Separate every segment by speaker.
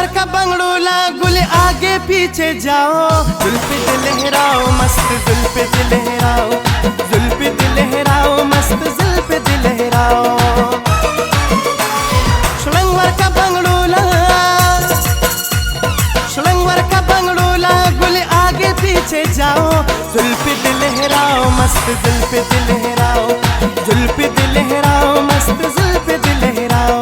Speaker 1: सुलंगवर का बंगड़ोला गुल आगे पीछे जाओ, जुल्फे लहराओ मस्त जुल्फे लहराओ, जुल्फे लहराओ मस्त जुल्फे लहराओ। सुलंगवर का बंगड़ोला, सुलंगवर का बंगड़ोला गुल आगे पीछे जाओ, जुल्फे लहराओ मस्त जुल्फे लहराओ, जुल्फे लहराओ मस्त जुल्फे लहराओ।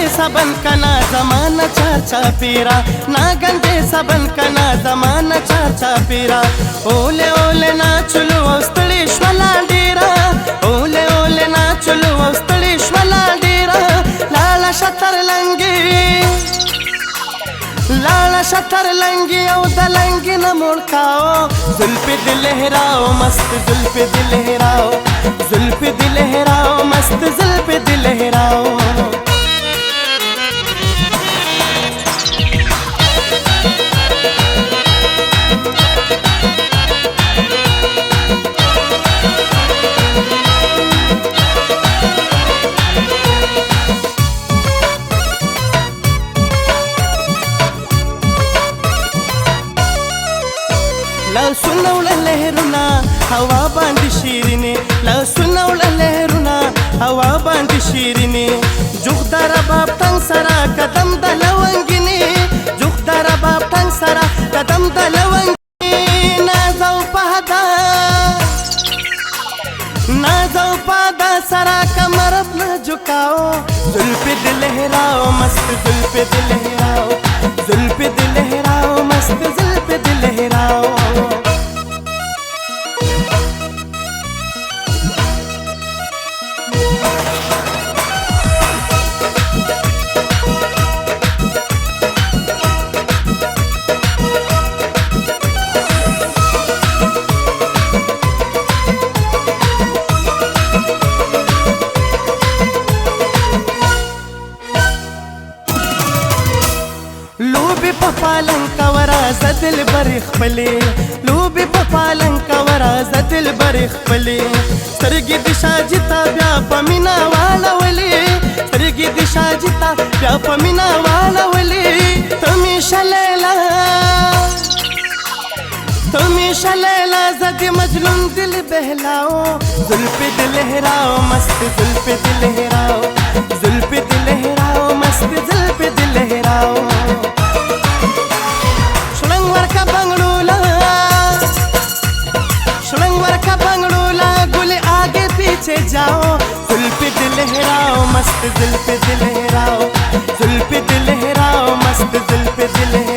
Speaker 1: सबन का ना जमाना चाचा पीरा, ना गंजे सबन का ना जमाना चाचा पीरा। ओले ओले ना चुलू औस्तळेश्वला डेरा, ओले ओले ना चुलू औस्तळेश्वला डेरा। लाला शतरलंगी, लाला शतरलंगी औदलंगी न मुड़काओ, जुल्फे लहराओ मस्त जुल्फे लहराओ, जुल्फे लहराओ मस्त जुल्फे लहराओ। लसुनौल लहरुना हवा बांध शिरीने, लसुनौल लहरुना हवा बांध शिरीने। जुगदारा बाप तंग सरा कदम दलवंगिने, जुगदारा बाप तंग सरा कदम दलवंगिने। ना जाऊ पाहदा, ना जाऊ पाहदा सरा कमर अपना झुकाओ, जुल्फे लहराओ मस्त जुल्फे लहराओ, जुल्फे लहराओ मस्त जुल्फे लहराओ। लूबी पपालन कवरा जदिल बरिख पले, लूबी पपालन कवरा जदिल बरिख पले। सरगी दिशा जिता ब्या पमिना वाला वले, सरगी दिशा जिता ब्या पमिना वाला वले। तुम्ही शलेला, तुम्ही शलेला जदी मजनून दिल बहलाओ, जुल्फे लहराओ मस्त जुल्फे लहराओ, जुल्फे लहराओ मस्त जुल्फे लहराओ। सुलंगवर का बंगड़ोला, सुलंगवर का बंगड़ोला गुल आगे पीछे जाओ, जुल्फे लहराओ मस्त जुल्फे लहराओ, जुल्फे लहराओ मस्त जुल्फे लहराओ।